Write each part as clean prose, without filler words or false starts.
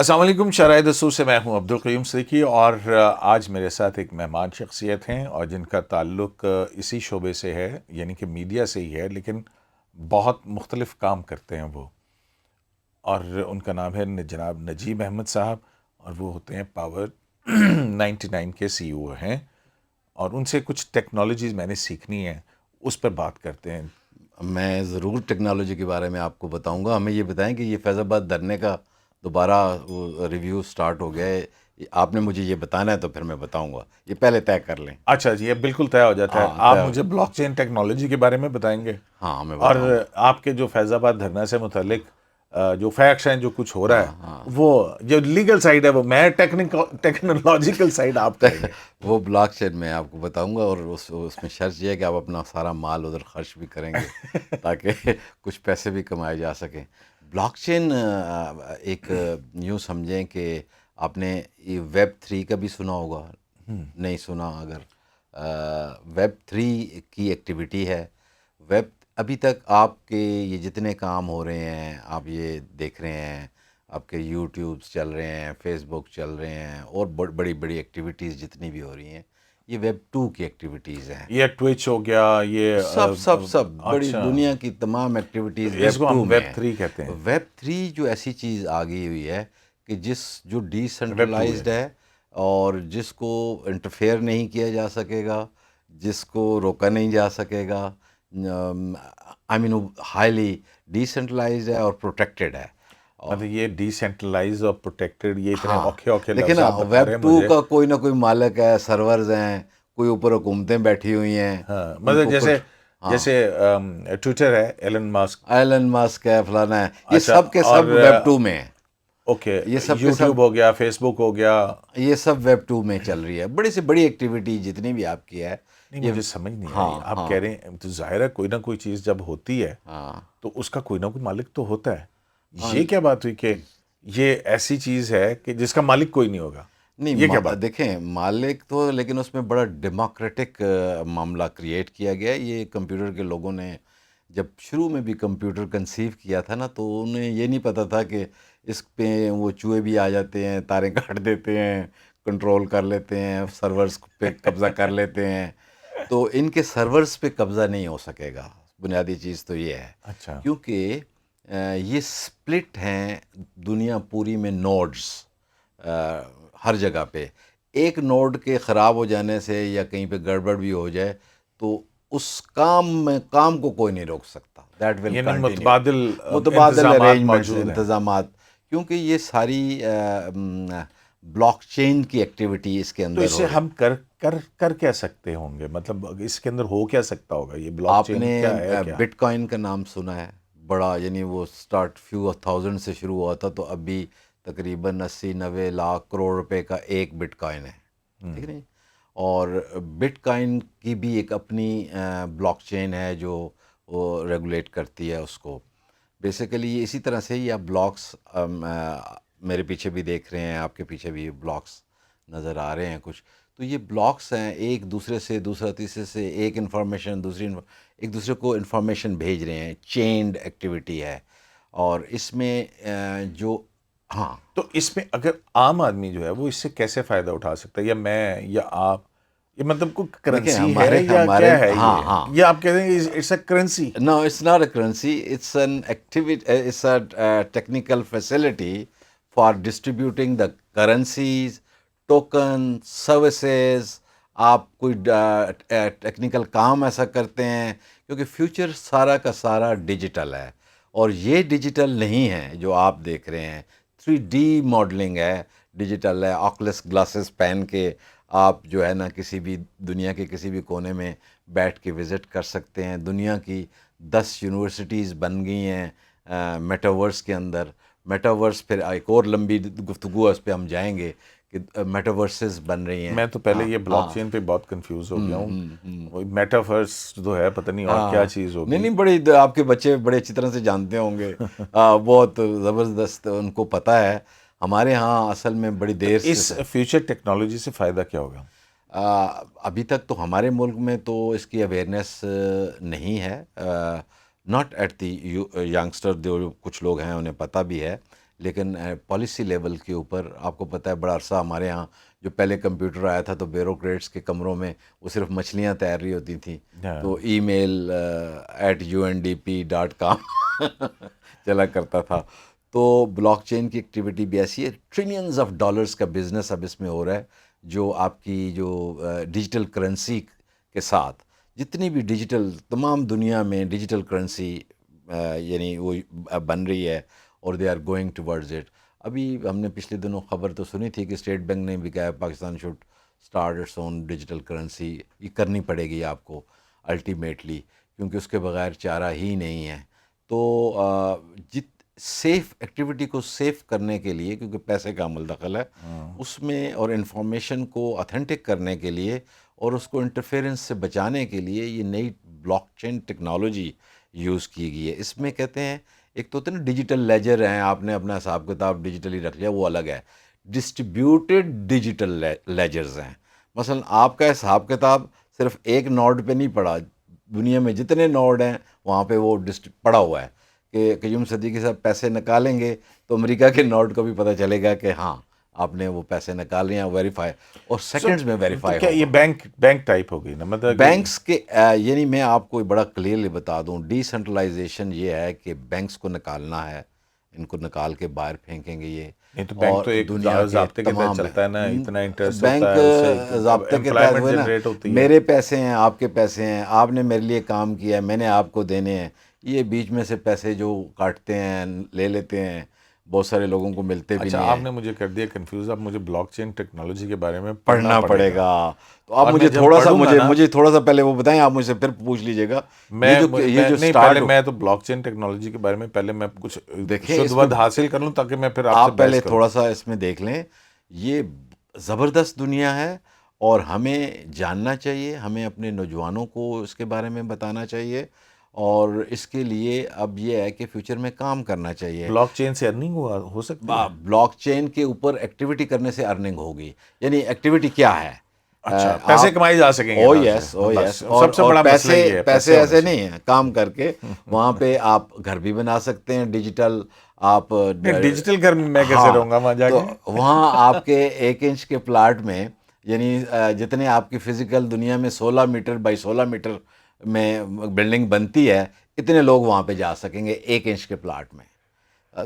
السلام علیکم، شرائع دستور سے میں ہوں عبدالقیوم صدیقی، اور آج میرے ساتھ ایک مہمان شخصیت ہیں اور جن کا تعلق اسی شعبے سے ہے، یعنی کہ میڈیا سے ہی ہے، لیکن بہت مختلف کام کرتے ہیں وہ، اور ان کا نام ہے جناب نجیب احمد صاحب، اور وہ ہوتے ہیں پاور 99 کے سی ای او ہیں، اور ان سے کچھ ٹیکنالوجیز میں نے سیکھنی ہیں، اس پر بات کرتے ہیں۔ میں ضرور ٹیکنالوجی کے بارے میں آپ کو بتاؤں گا۔ ہمیں یہ بتائیں کہ یہ فیض آباد دھرنے کا دوبارہ ریویو سٹارٹ ہو گیا ہے، آپ نے مجھے یہ بتانا ہے تو پھر میں بتاؤں گا، یہ پہلے طے کر لیں۔ اچھا جی، یہ بالکل طے ہو جاتا ہے۔ ہاں آپ طے ہو مجھے جائے، بلاک چین ٹیکنالوجی کے بارے میں بتائیں گے، ہاں میں اور بتاؤں گا۔ آپ کے جو فیض آباد دھرنا سے متعلق جو فیکٹس ہیں، جو کچھ ہو رہا ہاں ہے، ہاں وہ جو لیگل سائڈ ہے وہ میں ٹیکنالوجیکل سائڈ آپ کریں گے۔ وہ بلاک چین میں آپ کو بتاؤں گا، اور اس میں شرط یہ ہے کہ آپ اپنا سارا مال ادھر خرچ بھی کریں گے تاکہ کچھ پیسے بھی کمائے جا سکیں۔ بلاک چین ایک یوں سمجھیں کہ آپ نے یہ ویب 3 کا بھی سنا ہوگا، نہیں سنا اگر، ویب 3 کی ایکٹیویٹی ہے۔ ویب ابھی تک آپ کے یہ جتنے کام ہو رہے ہیں، آپ یہ دیکھ رہے ہیں، آپ کے یوٹیوبس چل رہے ہیں، فیس بک چل رہے ہیں، اور بڑی بڑی ایکٹیویٹیز جتنی بھی ہو رہی ہیں، یہ ویب 2 کی ایکٹیویٹیز ہیں۔ یہ ٹویچ ہو گیا، یہ سب بڑی اچھا، دنیا کی تمام ایکٹیویٹیز اس ویب کو 2 ہم میں ویب ہیں۔ 3 کہتے ہیں۔ ویب 3 جو ایسی چیز آ گئی ہوئی ہے کہ جو ڈی ویب 2 ہے۔ سینٹرلائزڈ ہے، اور جس کو انٹرفیئر نہیں کیا جا سکے گا، جس کو روکا نہیں جا سکے گا، آئی مین ہائیلی ڈی سینٹرلائزڈ ہے اور پروٹیکٹڈ ہے۔ مطلب یہ ڈی سینٹرلائز اور پروٹیکٹڈ، یہ اتنے ہاں، اوکھے اوکھے دیکھیں لفظ نا، آپ بتا ویب رہے ہیں 2 مجھے۔ کا کوئی نہ کوئی مالک ہے، سرورز ہیں، کوئی اوپر حکومتیں بیٹھی ہوئی ہیں، ہاں، ان مطلب کو جیسے ہاں، جیسے ٹویٹر ہے، ایلن ماسک، ایلن ماسک ہے، فلانا ہے، یہ اچھا، سب کے اور سب ویب 2 میں ہیں۔ اوکے، یہ سب کے سب یوٹیوب ہو گیا، فیس بک ہو گیا۔ یہ سب ویب 2 میں چل رہی ہے۔ بڑی سے بڑی ایکٹیویٹی جتنی بھی آپ کی ہے نہیں، یہ، مجھے سمجھ نہیں ہاں آئی، آپ ہاں کہہ رہے ہیں تو ظاہر ہے کوئی نہ کوئی چیز جب ہوتی ہے ہاں تو اس کا کوئی نہ کوئی مالک تو ہوتا ہے۔ ہاں، یہ کیا بات ہوئی کہ یہ ایسی چیز ہے کہ جس کا مالک کوئی نہیں ہوگا؟ نہیں یہ کیا بات؟ دیکھیں، مالک تو، لیکن اس میں بڑا ڈیموکریٹک معاملہ کریٹ کیا گیا ہے۔ یہ کمپیوٹر کے لوگوں نے جب شروع میں بھی کمپیوٹر کنسیو کیا تھا نا، تو انہیں یہ نہیں پتہ تھا کہ اس پہ وہ چوہے بھی آ جاتے ہیں، تاریں کاٹ دیتے ہیں، کنٹرول کر لیتے ہیں، سرورز پہ قبضہ کر لیتے ہیں، تو ان کے سرورز پہ قبضہ نہیں ہو سکے گا۔ بنیادی چیز تو یہ ہے، اچھا، کیونکہ یہ سپلٹ ہیں دنیا پوری میں نوڈز، ہر جگہ پہ۔ ایک نوڈ کے خراب ہو جانے سے یا کہیں پہ گڑبڑ بھی ہو جائے تو اس کام کو کوئی نہیں روک سکتا، دیٹ ول یعنی کنٹینیو۔ متبادل متبادل انتظامات ارینجمنٹس، موجود ہیں۔ انتظامات، کیونکہ یہ ساری بلاک چین کی ایکٹیویٹی اس کے تو اندر اسے ہو رہی۔ ہم کر کیا سکتے ہوں گے؟ مطلب اس کے اندر ہو کیا سکتا ہوگا؟ یہ بلاک آپ چین نے کیا ہے کیا؟ بٹ کوائن کا نام سنا ہے؟ بڑا، یعنی وہ سٹارٹ فیو تھاؤزنڈ سے شروع ہوا تھا، تو ابھی تقریباً 80-90 لاکھ کروڑ روپے کا ایک بٹ کوائن ہے، ٹھیک ہے نا؟ اور بٹ کوائن کی بھی ایک اپنی بلاک چین ہے جو وہ ریگولیٹ کرتی ہے اس کو۔ بیسیکلی اسی طرح سے ہی آپ بلاکس، میرے پیچھے بھی دیکھ رہے ہیں، آپ کے پیچھے بھی بلاکس نظر آ رہے ہیں کچھ، تو یہ بلاکس ہیں، ایک دوسرے سے، دوسرا تیسرے سے، ایک انفارمیشن ایک دوسرے کو انفارمیشن بھیج رہے ہیں، چینڈ ایکٹیویٹی ہے۔ اور اس میں جو، ہاں، تو اس میں اگر عام آدمی جو ہے وہ اس سے کیسے فائدہ اٹھا سکتا ہے، یا میں یا آپ، یہ مطلب کوئی دیکھیں کرنسی ہے یا ہمارے کیا ہے؟ ہاں ہاں، یہ آپ کہتے ہیں it's a currency? no, it's not a currency. It's an activity. It's a technical facility for distributing the currencies, token, services. آپ کوئی ٹیکنیکل کام ایسا کرتے ہیں، کیونکہ فیوچر سارا کا سارا ڈیجیٹل ہے، اور یہ ڈیجیٹل نہیں ہے جو آپ دیکھ رہے ہیں، 3D ماڈلنگ ہے، ڈیجیٹل ہے۔ آکلس گلاسز پہن کے آپ جو ہے نا کسی بھی دنیا کے کسی بھی کونے میں بیٹھ کے وزٹ کر سکتے ہیں۔ دنیا کی 10 یونیورسٹیز بن گئی ہیں میٹاورس کے اندر۔ میٹاورس پھر ایک اور لمبی گفتگو ہے، اس پہ ہم جائیں گے کہ میٹاورسز بن رہی ہیں۔ میں تو پہلے ہاں یہ بلاک ہاں چین پہ بہت کنفیوز ہو گیا ہوں، میٹاورس جو ہے پتہ نہیں اور کیا ہاں، چیز نہیں ہوگی۔ نہیں، بڑی آپ کے بچے بڑے اچھی طرح سے جانتے ہوں گے، بہت زبردست ان کو پتہ ہے۔ ہمارے ہاں اصل میں بڑی تو دیر سے اس فیوچر ٹیکنالوجی سے فائدہ کیا ہوگا؟ ابھی تک تو ہمارے ملک میں تو اس کی اویئرنیس نہیں ہے، ناٹ ایٹ دی ینگسٹر، جو کچھ لوگ ہیں انہیں پتہ بھی ہے، لیکن پالیسی لیول کے اوپر آپ کو پتہ ہے بڑا عرصہ ہمارے ہاں جو پہلے کمپیوٹر آیا تھا تو بیوروکریٹس کے کمروں میں وہ صرف مچھلیاں تیر رہی ہوتی تھیں، تو ای میل @undp.com چلا کرتا تھا. تو بلاک چین کی ایکٹیویٹی بھی ایسی ہے، ٹریلینز آف ڈالرز کا بزنس اب اس میں ہو رہا ہے، جو آپ کی جو ڈیجیٹل کرنسی کے ساتھ جتنی بھی ڈیجیٹل تمام دنیا میں ڈیجیٹل کرنسی یعنی وہ بن رہی ہے اور they are going towards it. ابھی ہم نے پچھلے دنوں خبر تو سنی تھی کہ اسٹیٹ بینک نے بھی کہا ہے Pakistan should start its own digital currency. یہ کرنی پڑے گی آپ کو الٹیمیٹلی، کیونکہ اس کے بغیر چارہ ہی نہیں ہے. تو سیف ایکٹیویٹی کو سیف کرنے کے لیے، کیونکہ پیسے کا عمل دخل ہے اس میں، اور انفارمیشن کو اتھینٹک کرنے کے لیے اور اس کو انٹرفیرنس سے بچانے کے لیے یہ نئی بلاک چین ٹیکنالوجی یوز کی گئی ہے. اس میں کہتے ہیں ایک تو ہوتا ہے نا ڈیجیٹل لیجر ہیں، آپ نے اپنا حساب کتاب ڈیجیٹلی رکھ لیا، وہ الگ ہے. ڈسٹریبیوٹیڈ ڈیجیٹل لیجرز ہیں. مثلا آپ کا حساب کتاب صرف ایک نوڈ پہ نہیں پڑا، دنیا میں جتنے نوڈ ہیں وہاں پہ وہ پڑا ہوا ہے کہ قیوم صدیقی صاحب پیسے نکالیں گے تو امریکہ کے نوڈ کو بھی پتہ چلے گا کہ ہاں آپ نے وہ پیسے نکال رہے ہیں، ویریفائی اور سیکنڈز میں تو ویریفائی کیا یہ ہوگا. بینک ٹائپ ہو گئی نا، مطلب بینکس کے یعنی میں آپ کو بڑا کلیئرلی بتا دوں، ڈی سینٹرلائزیشن یہ ہے کہ بینکس کو نکالنا ہے، ان کو نکال کے باہر پھینکیں گے یہ. نہیں تو بینک اور تو ایک دنیا کے ضابطے کے تحت تمام چلتا ہے نا، اتنا انٹرسٹ ہوتا بینک ہے اس سے اب ضابطے کے تحت امپلائمنٹ ہوئے نا، جنریٹ ہوتی ہے. میرے پیسے ہیں، آپ کے پیسے ہیں، آپ نے میرے لیے کام کیا ہے، میں نے آپ کو دینے ہیں. یہ بیچ میں سے پیسے جو کاٹتے ہیں لے لیتے ہیں، بہت سارے لوگوں کو ملتے بھی اچھا نہیں آپ ہیں. نے مجھے کر دیا کنفیوز، اب مجھے بلاک چین ٹیکنالوجی کے بارے میں پڑھنا پڑھنا پڑے پڑے گا. گا. تو آپ اور میں مجھے جب تھوڑا سا پڑھوں گا نا، مجھے تھوڑا سا پہلے وہ بتائیں، آپ مجھ سے پھر پوچھ لیجئے گا. یہ میں جو نہیں، سٹارٹ پہلے میں تو بلاک چین ٹیکنالوجی کے بارے میں پہلے میں کچھ دیکھیں شدھ اس میں ود حاصل کر لوں تاکہ میں پھر آپ سے آپ بحث پہلے کروں. تھوڑا سا اس میں دیکھ لیں. یہ زبردست دنیا ہے اور ہمیں جاننا چاہیے، ہمیں اپنے نوجوانوں کو اس کے بارے میں بتانا چاہیے، اور اس کے لیے اب یہ ہے کہ فیوچر میں کام کرنا چاہیے. بلاک چین سے ارننگ ہو سکتی ہے. بلاک چین کے اوپر ایکٹیویٹی کرنے سے ارننگ ہوگی. یعنی ایکٹیویٹی کیا ہے؟ اچھا پیسے آپ کمائے جا سکیں گے او نا یس او بس یس اور سب سے اور بڑا مسئلہ پیسے یہ ہے، پیسے ہونے ایسے سے. نہیں ہیں، کام کر کے وہاں پہ آپ گھر بھی بنا سکتے ہیں ڈیجیٹل. آپ نہیں ڈیجیٹل گھر میں کیسے ہاں، رہوں گا وہاں جا تو کے. وہاں آپ کے 1 انچ کے پلاٹ میں، یعنی جتنے آپ کی فزیکل دنیا میں 16 میٹر بائی 16 میٹر میں بلڈنگ بنتی ہے، اتنے لوگ وہاں پہ جا سکیں گے 1 انچ کے پلاٹ میں.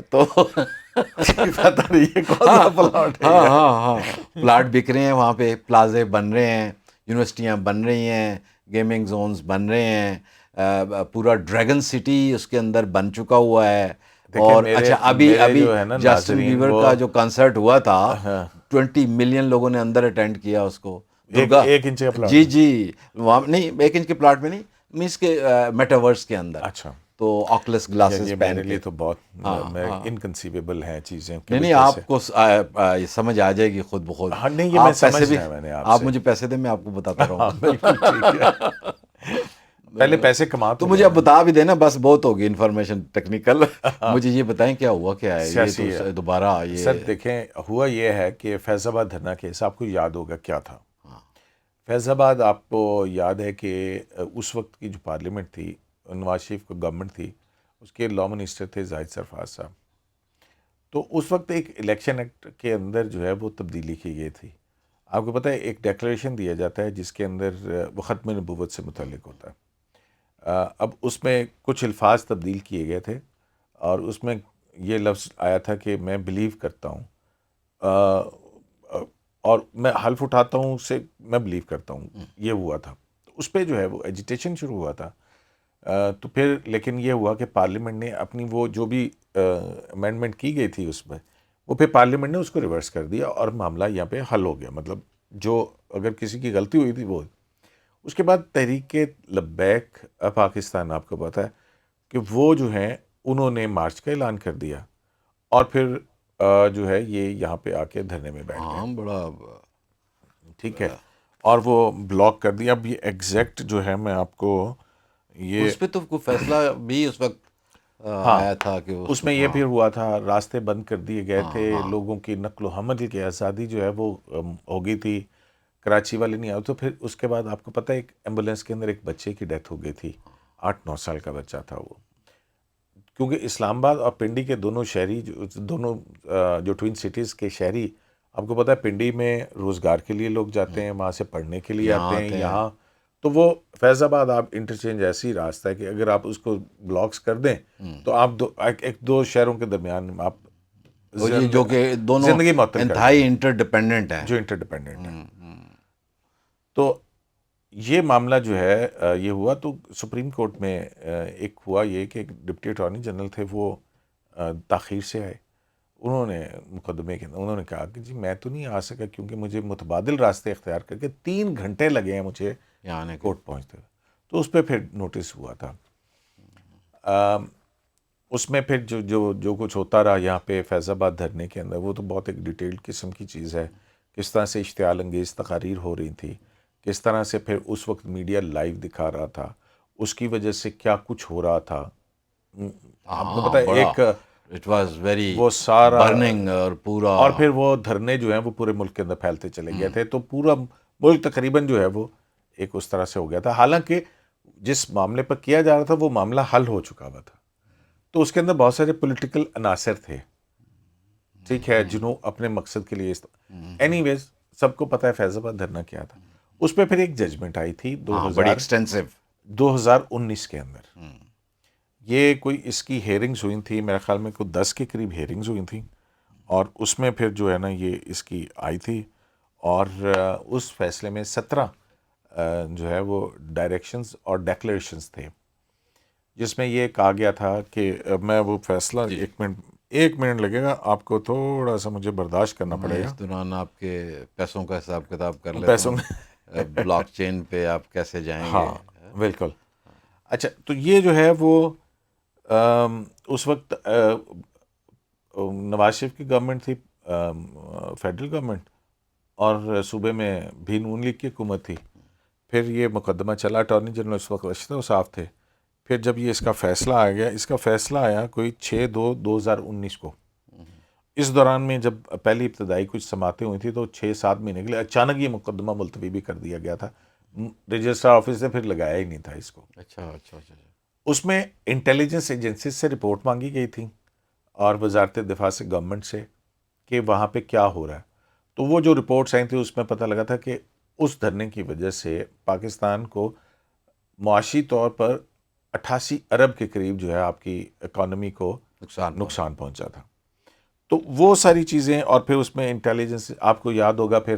تو پتہ نہیں یہ کون ہاں سا پلاٹ ہے ہاں یار. ہاں ہاں پلاٹ بک رہے ہیں وہاں پہ، پلازے بن رہے ہیں، یونیورسٹیاں بن رہی ہیں، گیمنگ زونز بن رہے ہیں، پورا ڈریگن سٹی اس کے اندر بن چکا ہوا ہے. دیکھیں اور میرے اچھا ابھی میرے ابھی جو ہے نا جسٹن ناظرین بیور وہ کا جو کنسرٹ ہوا تھا، ہاں، 20 ملین لوگوں نے اندر اٹینڈ کیا اس کو. ایک درگا ایک انچ کا جی پلاٹ ہے. جی وہاں نہیں، 1 انچ کے پلاٹ میں نہیں، مینس کے میٹاورس کے اندر. اچھا تو آکلس یہ گلاسز پہن میرے کے. لیے تو بہت ہاں میں ہاں انکنسیویبل ہیں چیزیں کہ نہیں بھئی نہیں، کیسے. آپ کو یہ سمجھ آ جائے گی خود بخود. ہاں نہیں یہ میں آپ پیسے بھی، سمجھنا ہے میں نے آپ آپ سے. مجھے پیسے دیں، میں آپ کو بتاتا ہاں رہوں بالکل ٹھیک ہے. پہلے پیسے کما تو تو مجھے لیں اب نا. بتا بھی دینا، بس بہت ہوگی انفارمیشن ٹیکنیکل. مجھے یہ بتائیں کیا ہوا کیا ہے یہ سیاسی ہے تو دوبارہ سر. یہ. دیکھیں ہوا یہ ہے کہ فیض آباد دھرنا کیس آپ کو یاد ہوگا کیا تھا. ہاں فیض آباد آپ کو یاد ہے کہ اس وقت کی جو پارلیمنٹ تھی، نواز شریف کو گورنمنٹ تھی، اس کے لا منسٹر تھے زاہد سرفراز صاحب. تو اس وقت ایک الیکشن ایکٹ کے اندر جو ہے وہ تبدیلی کی گئی تھی. آپ کو پتہ ہے ایک ڈیکلیریشن دیا جاتا ہے جس کے اندر وہ ختم نبوت سے متعلق ہوتا ہے. اب اس میں کچھ الفاظ تبدیل کیے گئے تھے اور اس میں یہ لفظ آیا تھا کہ میں بلیو کرتا ہوں، اور میں حلف اٹھاتا ہوں اس سے میں بلیو کرتا ہوں. یہ ہوا تھا. تو اس پہ جو ہے وہ ایجیٹیشن شروع ہوا تھا. تو پھر لیکن یہ ہوا کہ پارلیمنٹ نے اپنی وہ جو بھی امینڈمنٹ کی گئی تھی اس میں، وہ پھر پارلیمنٹ نے اس کو ریورس کر دیا اور معاملہ یہاں پہ حل ہو گیا. مطلب جو اگر کسی کی غلطی ہوئی تھی وہ. اس کے بعد تحریک لبیک پاکستان آپ کو پتہ ہے کہ وہ جو ہیں انہوں نے مارچ کا اعلان کر دیا اور پھر جو ہے یہ یہاں پہ آ کے دھرنے میں بیٹھ گئے. ہاں بڑا. ٹھیک ہے. اور وہ بلاک کر دیا. اب یہ ایگزیکٹ جو ہے میں آپ کو یہ اس پہ تو کوئی فیصلہ بھی اس وقت ہاں آیا تھا کہ اس میں یہ ہاں پھر ہوا تھا، راستے بند کر دیے گئے ہاں تھے، ہاں لوگوں کی نقل و حمل کی آزادی جو ہے وہ ہو گئی تھی. کراچی والے نہیں آئے. تو پھر اس کے بعد آپ کو پتہ ہے ایک ایمبولینس کے اندر ایک بچے کی ڈیتھ ہو گئی تھی، 8-9 سال کا بچہ تھا وہ. کیونکہ اسلام آباد اور پنڈی کے دونوں شہری دونوں جو ٹوئن سٹیز کے شہری، آپ کو پتہ ہے پنڈی میں روزگار کے لیے لوگ جاتے ہیں، وہاں سے پڑھنے کے لیے آتے ہیں یہاں، تو وہ فیض آباد آپ انٹرچینج ایسی راستہ ہے کہ اگر آپ اس کو بلاکس کر دیں تو آپ ایک دو شہروں کے درمیان آپ جو کہ دونوں زندگی معطل کر انتہائی انٹر ڈپینڈنٹ ہیں، جو انٹر ڈپینڈنٹ ہے. تو یہ معاملہ جو ہے یہ ہوا تو سپریم کورٹ میں ایک ہوا یہ کہ ڈپٹی اٹارنی جنرل تھے، وہ تاخیر سے آئے. انہوں نے مقدمے کے انہوں نے کہا کہ جی میں تو نہیں آ سکا کیونکہ مجھے متبادل راستے اختیار کر کے 3 گھنٹے لگے ہیں مجھے یعنی کورٹ پہنچتے ہوئے. تو اس پہ پھر نوٹس ہوا تھا. اس میں پھر جو کچھ ہوتا رہا یہاں پہ فیض آباد دھرنے کے اندر، وہ تو بہت ایک ڈیٹیلڈ قسم کی چیز ہے. کس طرح سے اشتعال انگیز تقاریر ہو رہی تھی، کس طرح سے پھر اس وقت میڈیا لائیو دکھا رہا تھا، اس کی وجہ سے کیا کچھ ہو رہا تھا. آپ کو پتہ ہے ایک اٹ واز ویری وہ سارا برننگ اور پورا، اور پھر وہ دھرنے جو ہیں وہ پورے ملک کے اندر پھیلتے چلے گئے تھے، تو پورا ملک تقریباً جو ہے وہ ایک اس طرح سے ہو گیا تھا. حالانکہ جس معاملے پر کیا جا رہا تھا وہ معاملہ حل ہو چکا ہوا تھا، تو اس کے اندر بہت سارے پولیٹیکل عناصر تھے، ٹھیک ہے، جنہوں اپنے مقصد کے لیے اینی ویز سب کو پتہ ہے فیض آباد دھرنا کیا تھا. اس پہ پھر ایک ججمنٹ آئی تھی بڑی ایکسٹینسو 2019 کے اندر. یہ کوئی اس کی ہیئرنگز ہوئی تھی، میرے خیال میں کوئی 10 کے قریب ہیئرنگز ہوئی تھیں، اور اس میں پھر جو ہے نا یہ اس کی آئی تھی، اور اس فیصلے میں 17 جو ہے وہ ڈائریکشنز اور ڈیکلیریشنز تھے، جس میں یہ کہا گیا تھا کہ میں وہ فیصلہ ایک منٹ لگے گا، آپ کو تھوڑا سا مجھے برداشت کرنا پڑے گا. اس دوران آپ کے پیسوں کا حساب کتاب کر لیتا پیسوں ہوں، بلاک چین پہ آپ کیسے جائیں گے. ہاں بالکل. اچھا تو یہ جو ہے وہ اس وقت نواز شریف کی گورنمنٹ تھی، فیڈرل گورنمنٹ، اور صوبے میں بھی نون لیگ کی حکومت تھی. پھر یہ مقدمہ چلا، اٹارنی جنرل اس وقت رشید صاحب تھے. پھر جب یہ اس کا فیصلہ آ گیا، اس کا فیصلہ آیا کوئی 6/2/2019 کو. اس دوران میں جب پہلی ابتدائی کچھ سماعتیں ہوئی تھیں تو 6-7 مہینے کے لیے اچانک یہ مقدمہ ملتوی بھی کر دیا گیا تھا. رجسٹرار آفس نے پھر لگایا ہی نہیں تھا اس کو. اچھا. اس میں انٹیلیجنس ایجنسیز سے رپورٹ مانگی گئی تھی اور وزارت دفاع سے گورنمنٹ سے کہ وہاں پہ کیا ہو رہا ہے. تو وہ جو رپورٹس آئی تھیں اس میں پتہ لگا تھا کہ اس دھرنے کی وجہ سے پاکستان کو معاشی طور پر 88 ارب کے قریب جو ہے آپ کی اکانومی کو نقصان پہنچا تھا. تو وہ ساری چیزیں، اور پھر اس میں انٹیلیجنس، آپ کو یاد ہوگا پھر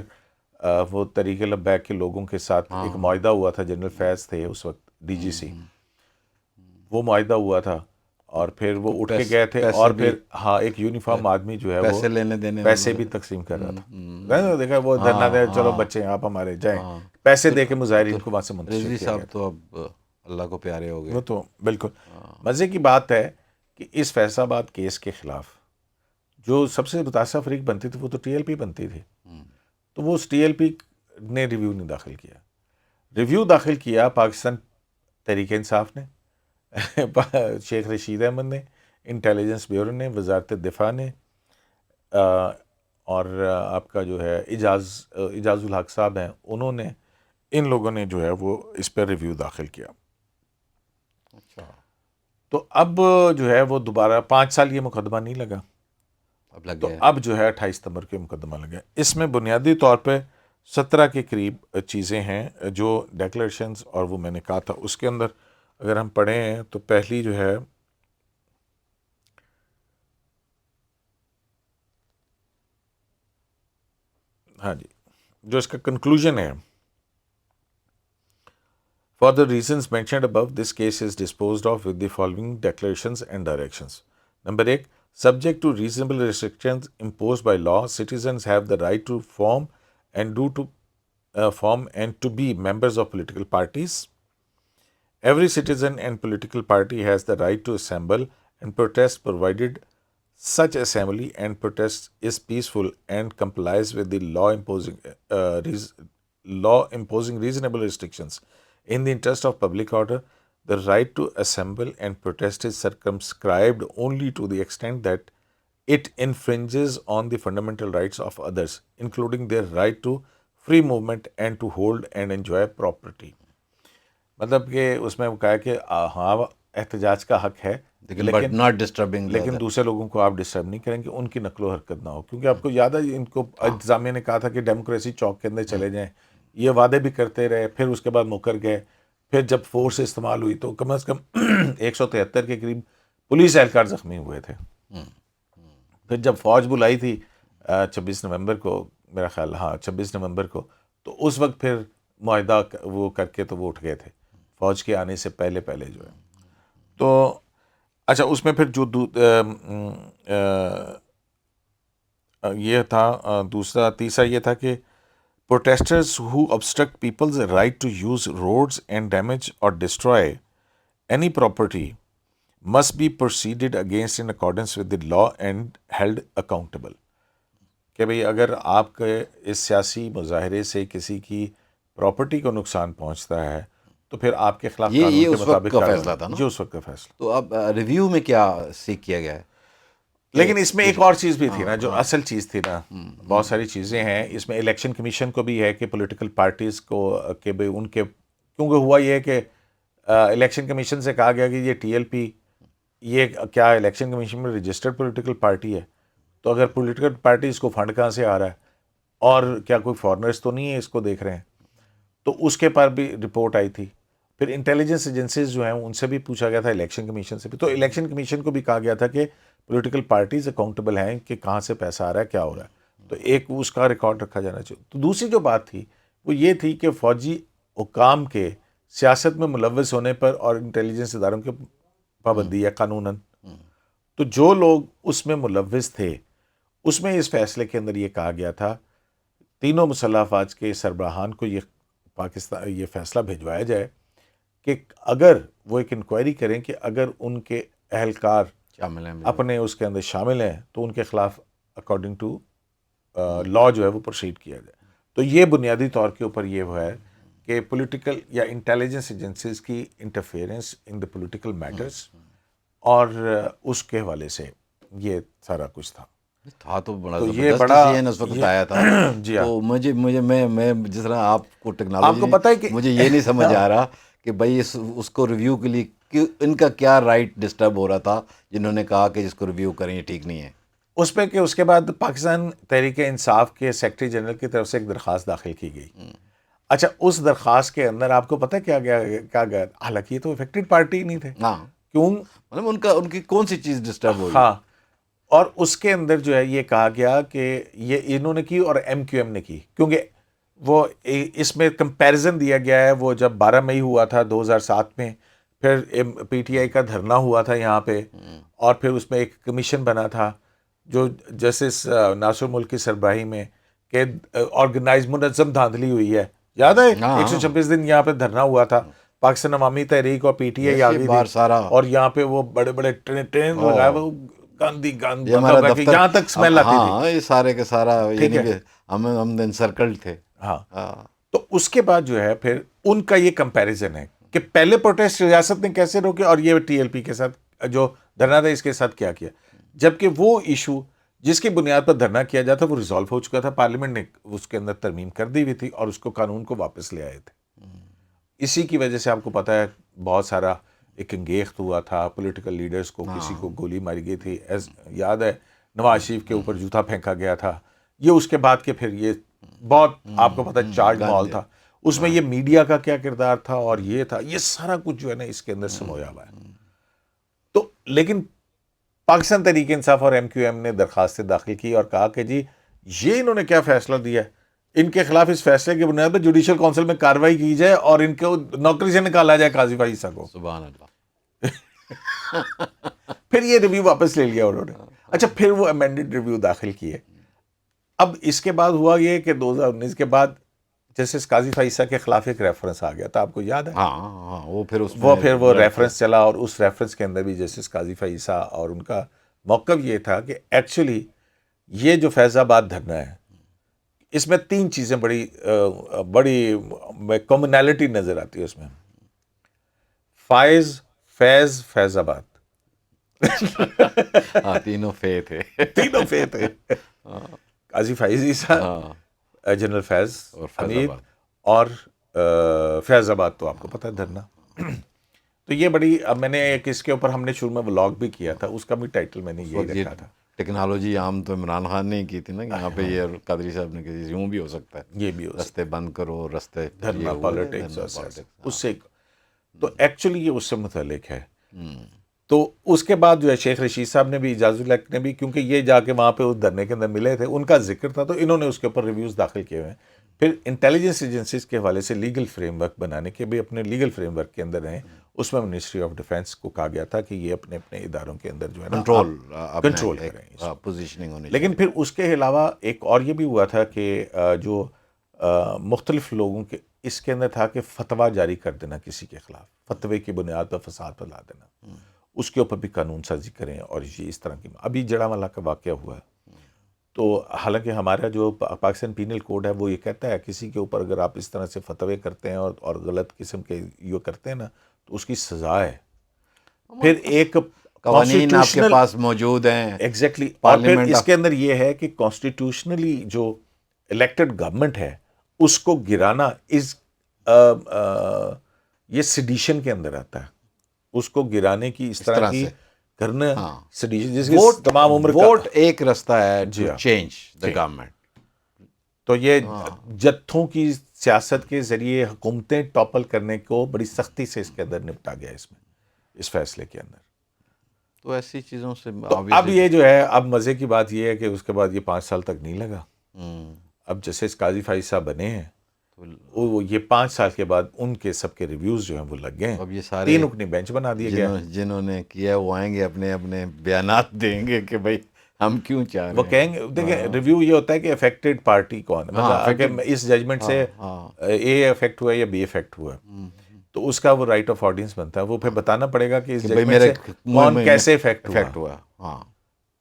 وہ طریق لبیک کے لوگوں کے ساتھ ایک معاہدہ ہوا تھا، جنرل فیض تھے اس وقت ڈی جی سی، وہ معاہدہ ہوا تھا، اور پھر وہ اٹھ کے گئے تھے، اور پھر ہاں ایک یونیفارم آدمی جو ہے وہ پیسے لینے دینے پیسے بھی تقسیم کر رہا تھا. دیکھا وہ دھرنا دے، چلو بچے آپ ہمارے جائیں، پیسے دے کے مظاہرین کو وہاں سے منتشر رضوی کیا صاحب گیا. تو اب اللہ کو پیارے ہو گئے. وہ تو بالکل مزے کی بات ہے کہ اس فیض آباد کیس کے خلاف جو سب سے متاثر فریق بنتی تھی وہ تو ٹی ایل پی بنتی تھی. تو وہ اس ٹی ایل پی نے ریویو نہیں داخل کیا. ریویو داخل کیا پاکستان تحریک انصاف نے، شیخ رشید احمد نے، انٹیلیجنس بیورو نے، وزارت دفاع نے، اور آپ کا جو ہے اعجاز الحق صاحب ہیں، انہوں نے، ان لوگوں نے جو ہے وہ اس پہ ریویو داخل کیا. تو اب جو ہے وہ دوبارہ 5 سال یہ مقدمہ نہیں لگا، تو اب جو ہے 28 ستمبر کے مقدمہ لگا. اس میں بنیادی طور پہ 17 کے قریب چیزیں ہیں جو ڈیکلیریشنز، اور وہ میں نے کہا تھا اس کے اندر اگر ہم پڑھیں تو پہلی جو ہے ہاں جی، جو اس کا کنکلوژن ہے، For the reasons mentioned above, this case is disposed of with the following declarations and directions. Number 1, subject to reasonable restrictions imposed by law, citizens have the right to form and to be members of political parties. Every citizen and political party has the right to assemble and protest, provided such assembly and protest is peaceful and complies with the law imposing reasonable restrictions in the interest of public order. The right to assemble and protest is circumscribed only to the extent that it infringes on the fundamental rights of others, including their right to free movement and to hold and enjoy property. مطلب کہ اس میں وہ کہا کہ ہاں احتجاج کا حق ہے، بٹ ناٹ ڈسٹربنگ. لیکن دوسرے لوگوں کو آپ ڈسٹرب نہیں کریں گے, ان کی نقل و حرکت نہ ہو, کیونکہ آپ کو یاد ہے ان کو انتظامیہ نے کہا تھا کہ ڈیموکریسی چوک کے اندر چلے جائیں, یہ وعدے بھی کرتے رہے, پھر اس کے بعد مکر گئے, پھر جب فورس استعمال ہوئی تو کم از کم 173 کے قریب پولیس اہلکار زخمی ہوئے تھے. پھر جب فوج بلائی تھی 26 نومبر کو, میرا خیال 26 نومبر کو, تو اس وقت پھر معاہدہ وہ کر کے تو وہ اٹھ گئے تھے فوج کے آنے سے پہلے جو ہے. تو اچھا, اس میں پھر جو یہ تھا تیسرا یہ تھا کہ protesters who obstruct people's right to use roads and damage or destroy any property must be proceeded against in accordance with the law and held accountable. کہ بھئی اگر آپ کے اس سیاسی مظاہرے سے کسی کی پراپرٹی کو نقصان پہنچتا ہے تو پھر آپ کے خلاف قانون کے مطابق فیصلہ تھا نا, یہ اس وقت کا فیصلہ. تو اب ریویو میں کیا سیکھ کیا گیا ہے؟ لیکن اس میں ایک اور چیز بھی تھی نا, جو اصل چیز تھی نا, بہت ساری چیزیں ہیں اس میں. الیکشن کمیشن کو بھی ہے کہ پولیٹیکل پارٹیز کو کہ بھئی ان کے, کیونکہ ہوا یہ ہے کہ الیکشن کمیشن سے کہا گیا کہ یہ ٹی ایل پی یہ کیا الیکشن کمیشن میں رجسٹرڈ پولیٹیکل پارٹی ہے, تو اگر پولیٹیکل پارٹی اس کو فنڈ کہاں سے آ رہا ہے, اور کیا کوئی فارنرز تو نہیں ہے اس کو دیکھ رہے ہیں. تو اس کے پر بھی رپورٹ آئی تھی. پھر انٹیلیجنس ایجنسیز جو ہیں ان سے بھی پوچھا گیا تھا, الیکشن کمیشن سے بھی. تو الیکشن کمیشن کو بھی کہا گیا تھا کہ پولیٹیکل پارٹیز اکاؤنٹیبل ہیں کہ کہاں سے پیسہ آ رہا ہے, کیا ہو رہا ہے, تو ایک اس کا ریکارڈ رکھا جانا چاہیے. تو دوسری جو بات تھی وہ یہ تھی کہ فوجی حکام کے سیاست میں ملوث ہونے پر اور انٹیلیجنس اداروں کی پابندی ہے قانوناً. تو جو لوگ اس میں ملوث تھے اس میں اس فیصلے کے اندر یہ کہا گیا تھا تینوں مسلح افواج کے سربراہان کو یہ فیصلہ بھیجوایا جائے کہ اگر وہ ایک انکوائری کریں کہ اگر ان کے اہلکار اپنے اس کے اندر شامل ہیں تو ان کے خلاف اکارڈنگ ٹو لا جو ہے وہ پروسیڈ کیا جائے. تو یہ بنیادی طور کے اوپر یہ ہے کہ پولیٹیکل یا انٹیلیجنس ایجنسیز کی interference in the political matters, اور اس کے حوالے سے یہ سارا کچھ تھا. تو بڑا تو یہ زبردست بڑا ڈیسیژن اس وقت آیا تھا. جی ہاں, تو مجھے میں جس طرح آپ کو ٹیکنالوجی, آپ کو پتہ ہے کہ مجھے یہ نہیں سمجھ آ رہا کہ بھائی اس کو ریویو کے لیے ان کا کیا رائٹ ڈسٹرب ہو رہا تھا جنہوں نے کہا کہ جس کو ریویو کریں یہ ٹھیک نہیں ہے. اس پہ کہ اس کے بعد پاکستان تحریک انصاف کے سیکرٹری جنرل کی طرف سے ایک درخواست داخل کی گئی. اچھا, اس درخواست کے اندر آپ کو پتہ کیا گیا, حالانکہ یہ تو افیکٹڈ پارٹی ہی نہیں تھے. کیوں, مطلب ان کی کون سی چیز ڈسٹرب ہوئی؟ ہاں, اور اس کے اندر جو ہے یہ کہا گیا کہ یہ انہوں نے کی اور ایم کیو ایم نے کی, کیونکہ وہ اس میں کمپیریزن دیا گیا ہے. وہ جب 12 مئی ہوا تھا 2007 میں, پھر پی ٹی آئی کا دھرنا ہوا تھا یہاں پہ, اور پھر اس میں ایک کمیشن بنا تھا جو جسٹس ناصر ملک کی سربراہی میں, کہ آرگنائز منظم دھاندلی ہوئی ہے. یاد ہے 126 دن یہاں پہ دھرنا ہوا تھا, پاکستان عوامی تحریک اور پی ٹی آئی آ گئی تھی, اور یہاں پہ وہ بڑے بڑے ٹرین لگائے, وہ گندی یہاں تک سمیل آتی تھی. یہ سارے کے سارا یعنی کہ ہم انسرکلڈ تھے. ہاں, تو اس کے بعد جو ہے پھر ان کا یہ کمپیریزن ہے کہ پہلے پروٹیسٹ ریاست نے کیسے روکے اور یہ ٹی ایل پی کے ساتھ جو دھرنا تھا اس کے ساتھ کیا کیا, جبکہ وہ ایشو جس کی بنیاد پر دھرنا کیا جاتا وہ ریزالو ہو چکا تھا. پارلیمنٹ نے اس کے اندر ترمیم کر دی ہوئی تھی اور اس کو قانون کو واپس لے آئے تھے. اسی کی وجہ سے آپ کو پتہ ہے بہت سارا ایک انگیخت ہوا تھا, پولیٹیکل لیڈرز کو کسی کو گولی ماری گئی تھی. یاد ہے نواز شریف کے اوپر جوتا پھینکا گیا تھا. یہ اس کے بعد کے پھر یہ بہت آپ کو پتہ ہے چارج ماحول تھا. اس میں یہ میڈیا کا کیا کردار تھا اور یہ تھا, یہ سارا کچھ جو ہے نا اس کے اندر سمویا ہوا ہے. تو لیکن پاکستان تحریک انصاف اور ایم کیو ایم نے درخواستیں داخل کی اور کہا کہ جی یہ انہوں نے کیا فیصلہ دیا ہے, ان کے خلاف اس فیصلے کی بنیاد پر جوڈیشل کونسل میں کارروائی کی جائے اور ان کو نوکری سے نکالا جائے قاضی فائزہ کو. سبحان اللہ. پھر یہ ریویو واپس لے لیا انہوں نے. اچھا, پھر وہ امینڈڈ ریویو داخل کیے. اب اس کے بعد ہوا یہ کہ 2019 کے بعد جسٹس قاضی فائزہ کے خلاف ایک ریفرنس آ گیا تھا, آپ کو یاد ہے؟ ہاں, وہ پھر وہ ریفرنس چلا, اور اس ریفرنس کے اندر بھی جسٹس قاضی فائزہ اور ان کا موقف یہ تھا کہ ایکچولی یہ جو فیض آباد دھرنا ہے اس میں 3 چیزیں بڑی کامنالٹی نظر آتی ہے اس میں. فیض آباد تینوں فے تھے. قاضی فائز عیسیٰ, جنرل فیض حمید اور فیض آباد, تو آپ کو پتہ ہے دھرنا. تو یہ بڑی، اب میں نے ایک اس کے اوپر ہم نے شروع میں ولاگ بھی کیا تھا، اس کا بھی ٹائٹل میں نے یہی رکھا تھا. ٹیکنالوجی عام تو عمران خان نے کی تھی نا، کہ یہاں پہ یہ قادری صاحب نے کہی یوں بھی ہو سکتا ہے، یہ بھی ہو سکتا رستے بند کرو، رستے ہے دھرنا پالیٹکس اور سیاست، اس سے تو ہاں. ایکچولی یہ اس سے متعلق ہے. تو اس کے بعد جو ہے شیخ رشید صاحب نے بھی، اعجاز الحق نے بھی، کیونکہ یہ جا کے وہاں پہ اس دھرنے کے اندر ملے تھے، ان کا ذکر تھا، تو انہوں نے اس کے اوپر ریویوز داخل کیے ہوئے ہیں. پھر انٹیلیجنس ایجنسیز کے حوالے سے لیگل فریم ورک بنانے کے بھی اپنے لیگل فریم ورک کے اندر ہیں. اس میں منسٹری آف ڈیفینس کو کہا گیا تھا کہ یہ اپنے اپنے اداروں کے اندر جو ہے نا کنٹرول کریں. پوزیشننگ ہونی. لیکن پھر اس کے علاوہ ایک اور یہ بھی ہوا تھا کہ جو مختلف لوگوں کے اس کے اندر تھا کہ فتویٰ جاری کر دینا کسی کے خلاف، فتوے کی بنیاد پر فساد پھیلا دینا، اس کے اوپر بھی قانون سازی کریں. اور یہ اس طرح کی ابھی جڑاوالا کا واقعہ ہوا ہے، تو حالانکہ ہمارا جو پاکستان پینل کوڈ ہے وہ یہ کہتا ہے کسی کے اوپر اگر آپ اس طرح سے فتوے کرتے ہیں اور غلط قسم کے یہ کرتے ہیں نا تو اس کی سزا ہے. پھر ایک قوانین آپ کے پاس موجود ہیں. ایگزیکٹلی. اور پھر اس کے اندر یہ ہے کہ کانسٹیٹیوشنلی جو الیکٹڈ گورنمنٹ ہے اس کو گرانا یہ سیڈیشن کے اندر آتا ہے. اس کو گرانے کی اس طرح کی کرنا سیڈیشن، جس کی تمام عمر ووٹ ایک رستہ ہے ٹو چینج دا گورنمنٹ. تو یہ جتھوں کی سیاست کے ذریعے حکومتیں ٹاپل کرنے کو بڑی سختی سے اس کے اندر نپٹا گیا اس فیصلے کے اندر. تو ایسی چیزوں سے اب یہ جو ہے، اب مزے کی بات یہ ہے کہ اس کے بعد یہ 5 سال تک نہیں لگا. اب جیسے قاضی فائز صاحب بنے ہیں، وہ یہ 5 سال کے بعد ان کے سب کے ریویوز جو ہیں وہ لگ گئے. اب یہ سارے 3 رکنی بینچ بنا دیے گئے. جنہوں نے کیا وہ آئیں گے، اپنے اپنے بیانات دیں گے کہ بھائی ہم کیوں چاہ رہے ہیں. وہ کہیں گے، دیکھیں ریویو یہ ہوتا ہے کہ افیکٹڈ پارٹی کون ہے، مطلب اس ججمنٹ سے اے افیکٹ ہوا یا بی افیکٹ ہوا، تو اس کا وہ رائٹ آف آڈینس بنتا ہے. وہ پھر بتانا پڑے گا کہ اس ججمنٹ سے کون کیسے افیکٹ ہوا. ہاں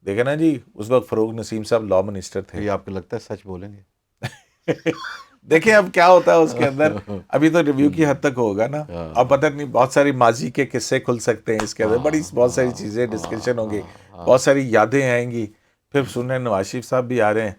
دیکھیں نا جی، اس وقت فروغ نسیم صاحب لا منسٹر تھے. یہ آپ کو لگتا ہے سچ بولیں گے؟ دیکھیں اب کیا ہوتا ہے اس کے اندر. ابھی تو ریویو کی حد تک ہوگا نا. اب پتہ نہیں، بہت ساری ماضی کے قصے کھل سکتے ہیں اس کے اندر، بہت ساری چیزیں ڈسکشن ہوں گی، بہت ساری یادیں آئیں گی. پھر سنیں نواز شریف صاحب بھی آ رہے ہیں،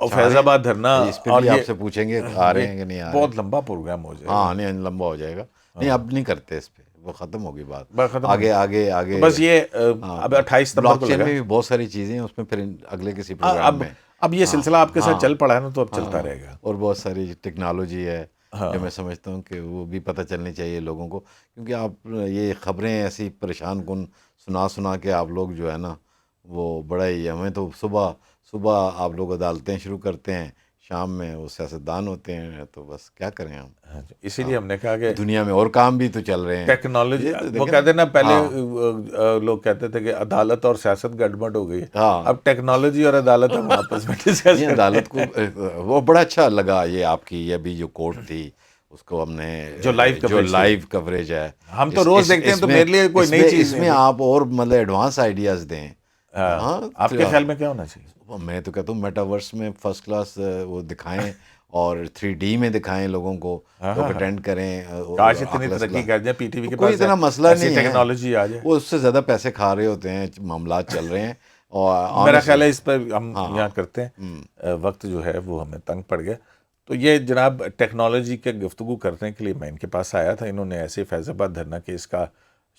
اور فیض آباد دھرنا، اس پہ بھی آپ سے پوچھیں گے آ رہے ہیں کہ نہیں آ رہے. بہت لمبا پروگرام ہو جائے گا. ہاں نہیں، لمبا ہو جائے گا. نہیں اب نہیں کرتے اس پہ، وہ ختم ہوگی بات. آگے آگے آگے بس یہ اب 28 ستمبر کو میں بھی بہت ساری چیزیں ہیں اس میں، پھر اگلے کسی پروگرام میں. اب یہ سلسلہ آپ کے ساتھ چل پڑا ہے نا، تو اب چلتا رہے گا. اور بہت ساری ٹیکنالوجی ہے جو میں سمجھتا ہوں کہ وہ بھی پتہ چلنی چاہیے لوگوں کو، کیونکہ آپ یہ خبریں ایسی پریشان کن سنا کے آپ لوگ جو ہے نا وہ بڑا ہی، ہمیں تو صبح آپ لوگ عدالتیں شروع کرتے ہیں، شام میں وہ سیاستدان ہوتے ہیں، تو بس کیا کریں ہم. اسی لیے ہم نے کہا کہ دنیا میں اور کام بھی تو چل رہے ہیں. ٹیکنالوجی، وہ کہتے ہیں نا پہلے لوگ کہتے تھے کہ عدالت اور سیاست گڑبڑ ہو گئی. اب ٹیکنالوجی اور عدالت ہم آپس میں ڈسکس کریں. عدالت کو وہ بڑا اچھا لگا یہ آپ کی یہ بھی جو کورٹ تھی، اس کو ہم نے جو لائیو کوریج ہے، ہم تو روز دیکھتے ہیں، تو میرے لیے کوئی نئی چیز اس میں آپ اور مطلب ایڈوانس آئیڈیاز دیں. آپ کے خیال میں کیا ہونا چاہیے؟ میں تو کہتا ہوں میٹاورس میں فرسٹ کلاس وہ دکھائیں، اور 3D میں دکھائیں لوگوں کو، لوگ اٹینڈ کریں. کاش اتنی ترقی کر جائے پی ٹی وی کے کوئی پاس، اتنا مسئلہ نہیں ہے، ٹیکنالوجی آ جائے. وہ اس سے زیادہ پیسے کھا رہے ہوتے ہیں، معاملات چل رہے ہیں. اور میرا خیال ہے اس پر ہم یہاں کرتے ہیں، وقت جو ہے وہ ہمیں تنگ پڑ گیا. تو یہ جناب ٹیکنالوجی کے گفتگو کرنے کے لیے میں ان کے پاس آیا تھا. انہوں نے ایسے فیض آباد دھرنا کیس کا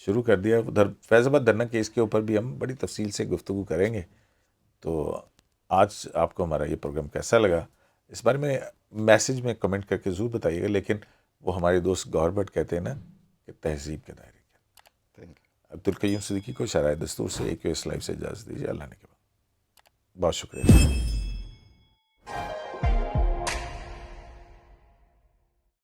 شروع کر دیا. ادھر فیض آباد دھرنا کیس کے اوپر بھی ہم بڑی تفصیل سے گفتگو کریں گے. تو آج آپ کو ہمارا یہ پروگرام کیسا لگا، اس بارے میں میسج میں کمنٹ کر کے ضرور بتائیے گا. لیکن وہ ہمارے دوست گور بٹ کہتے ہیں نا کہ تہذیب کے دائرے کے. عبدالقیوم صدیقی کو شرائع دستور سے AQS لائیو سے اجازت دیجیے. اللہ نے کے بعد بہت شکریہ.